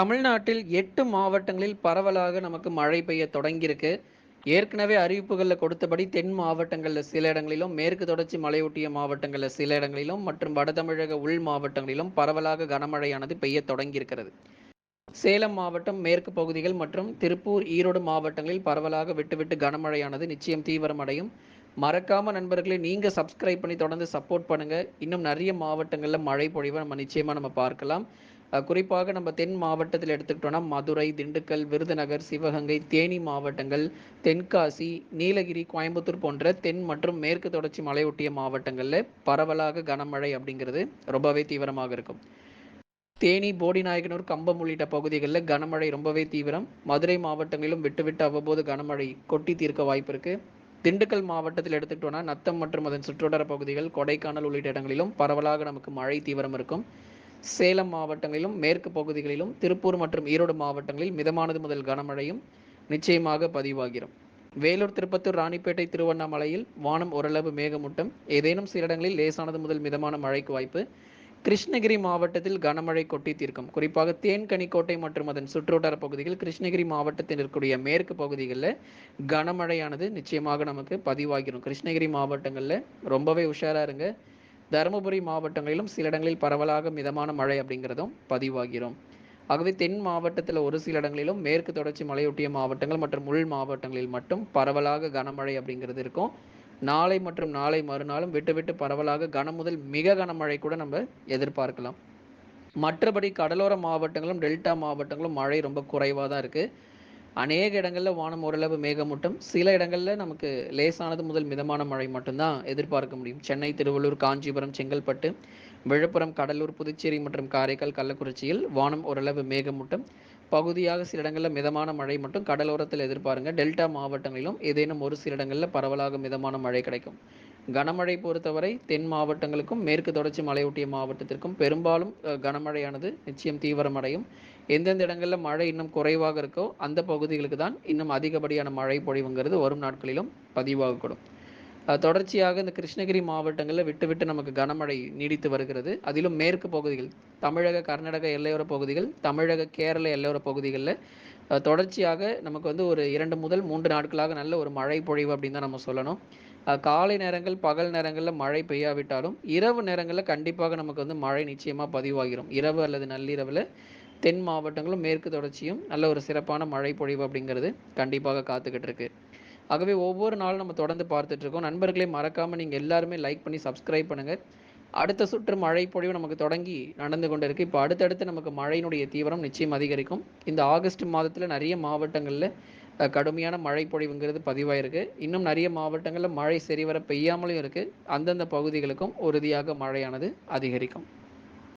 தமிழ்நாட்டில் 8 மாவட்டங்களில் பரவலாக நமக்கு மழை பெய்ய தொடங்கியிருக்கு. ஏற்கனவே அறிவிப்புகள்ல கொடுத்தபடி தென் மாவட்டங்கள்ல சில இடங்களிலும், மேற்கு தொடர்ச்சி மலையொட்டிய மாவட்டங்கள்ல சில இடங்களிலும் மற்றும் வட தமிழக உள் மாவட்டங்களிலும் பரவலாக கனமழையானது பெய்ய தொடங்கியிருக்கிறது. சேலம் மாவட்டம் மேற்கு பகுதிகள் மற்றும் திருப்பூர், ஈரோடு மாவட்டங்களில் பரவலாக விட்டு விட்டு கனமழையானது நிச்சயம் தீவிரமடையும். மறக்காம நண்பர்களே நீங்க சப்ஸ்கிரைப் பண்ணி தொடர்ந்து சப்போர்ட் பண்ணுங்க. இன்னும் நிறைய மாவட்டங்கள்ல மழை பொழிவை நிச்சயமா பார்க்கலாம். குறிப்பாக நம்ம தென் மாவட்டத்தில் எடுத்துக்கிட்டோம்னா மதுரை, திண்டுக்கல், விருதுநகர், சிவகங்கை, தேனி மாவட்டங்கள், தென்காசி, நீலகிரி, கோயம்புத்தூர் போன்ற தென் மற்றும் மேற்கு தொடர்ச்சி மலையொட்டிய மாவட்டங்கள்ல பரவலாக கனமழை அப்படிங்கிறது ரொம்பவே தீவிரமாக இருக்கும். தேனி, போடிநாயக்கனூர், கம்பம் உள்ளிட்ட பகுதிகளில் கனமழை ரொம்பவே தீவிரம். மதுரை மாவட்டங்களிலும் விட்டு விட்டு அவ்வப்போது கனமழை கொட்டி தீர்க்க வாய்ப்பு இருக்கு. திண்டுக்கல் மாவட்டத்தில் எடுத்துக்கிட்டோம்னா நத்தம் மற்றும் அதன் சுற்றுவட்டார பகுதிகள், கொடைக்கானல் உள்ளிட்ட இடங்களிலும் பரவலாக நமக்கு மழை தீவிரம் இருக்கும். சேலம் மாவட்டங்களிலும் மேற்கு பகுதிகளிலும் திருப்பூர் மற்றும் ஈரோடு மாவட்டங்களில் மிதமானது முதல் கனமழையும் நிச்சயமாக பதிவாகிறோம். வேலூர், திருப்பத்தூர், ராணிப்பேட்டை, திருவண்ணாமலையில் வானம் ஓரளவு மேகமூட்டம், ஏதேனும் சில இடங்களில் லேசானது முதல் மிதமான மழைக்கு வாய்ப்பு. கிருஷ்ணகிரி மாவட்டத்தில் கனமழை கொட்டி தீர்க்கும். குறிப்பாக தேன்கனிக்கோட்டை மற்றும் அதன் சுற்றுவட்டார பகுதிகள், கிருஷ்ணகிரி மாவட்டத்தில் இருக்கக்கூடிய மேற்கு பகுதிகளில் கனமழையானது நிச்சயமாக நமக்கு பதிவாகிடும். கிருஷ்ணகிரி மாவட்டங்களில் ரொம்பவே உஷாரா இருங்க. தருமபுரி மாவட்டங்களிலும் சில இடங்களில் பரவலாக மிதமான மழை அப்படிங்கிறதும் பதிவாகிறோம். ஆகவே தென் மாவட்டத்தில் ஒரு சில இடங்களிலும், மேற்கு தொடர்ச்சி மலையொட்டிய மாவட்டங்கள் மற்றும் உள் மாவட்டங்களில் மட்டும் பரவலாக கனமழை அப்படிங்கிறது இருக்கும். நாளை மற்றும் நாளை மறுநாளும் விட்டு விட்டு பரவலாக கனம் முதல் மிக கனமழை கூட நம்ம எதிர்பார்க்கலாம். மற்றபடி கடலோர மாவட்டங்களும் டெல்டா மாவட்டங்களும் மழை ரொம்ப குறைவாக தான் இருக்குது. அநேக இடங்களில் வானம் ஓரளவு மேகமூட்டம், சில இடங்களில் நமக்கு லேசானது முதல் மிதமான மழை மட்டும்தான் எதிர்பார்க்க முடியும். சென்னை, திருவள்ளூர், காஞ்சிபுரம், செங்கல்பட்டு, விழுப்புரம், கடலூர், புதுச்சேரி மற்றும் காரைக்கால், கள்ளக்குறிச்சியில் வானம் ஓரளவு மேகமூட்டம், பகுதியாக சில இடங்களில் மிதமான மழை மட்டும் கடலோரத்தில் எதிர்பாருங்க. டெல்டா மாவட்டங்களிலும் ஏதேனும் ஒரு சில இடங்களில் பரவலாக மிதமான மழை கிடைக்கும். கனமழை பொறுத்தவரை தென் மாவட்டங்களுக்கும் மேற்கு தொடர்ச்சி மலையொட்டிய மாவட்டத்திற்கும் பெரும்பாலும் கனமழையானது நிச்சயம் தீவிரமடையும். எந்தெந்த இடங்களில் மழை இன்னும் குறைவாக இருக்கோ அந்த பகுதிகளுக்கு தான் இன்னும் அதிகப்படியான மழை பொழிவுங்கிறது வரும் நாட்களிலும் பதிவாகக்கூடும். தொடர்ச்சியாக இந்த கிருஷ்ணகிரி மாவட்டங்களில் விட்டு விட்டு நமக்கு கனமழை நீடித்து வருகிறது. அதிலும் மேற்கு பகுதிகள், தமிழக கர்நாடக எல்லையோர பகுதிகள், தமிழக கேரள எல்லையோர பகுதிகளில் தொடர்ச்சியாக நமக்கு ஒரு 2 முதல் 3 நாட்களாக நல்ல ஒரு மழை பொழிவு அப்படின்னு தான் நம்ம சொல்லணும். காலை நேரங்கள், பகல் நேரங்களில் மழை பெய்யாவிட்டாலும் இரவு நேரங்களில் கண்டிப்பாக நமக்கு மழை நிச்சயமாக பதிவாகிரும். இரவு அல்லது நள்ளிரவில் தென் மாவட்டங்களும் மேற்கு தொடர்ச்சியும் நல்ல ஒரு சிறப்பான மழை பொழிவு அப்படிங்கிறது கண்டிப்பாக காத்துக்கிட்டு இருக்கு. ஆகவே ஒவ்வொரு நாளும் நம்ம தொடர்ந்து பார்த்துட்டு இருக்கோம். நண்பர்களே மறக்காமல் நீங்கள் எல்லாருமே லைக் பண்ணி சப்ஸ்கிரைப் பண்ணுங்கள். அடுத்த சுற்று மழை பொழிவு நமக்கு தொடங்கி நடந்து கொண்டு இருக்கு. இப்போ அடுத்தடுத்து நமக்கு மழையினுடைய தீவிரம் நிச்சயம் அதிகரிக்கும். இந்த ஆகஸ்ட் மாதத்தில் நிறைய மாவட்டங்களில் கடுமையான மழை பொழிவுங்கிறது பதிவாயிருக்கு. இன்னும் நிறைய மாவட்டங்களில் மழை சரிவர பெய்யாமலும் இருக்குது. அந்தந்த பகுதிகளுக்கும் உறுதியாக மழையானது அதிகரிக்கும்.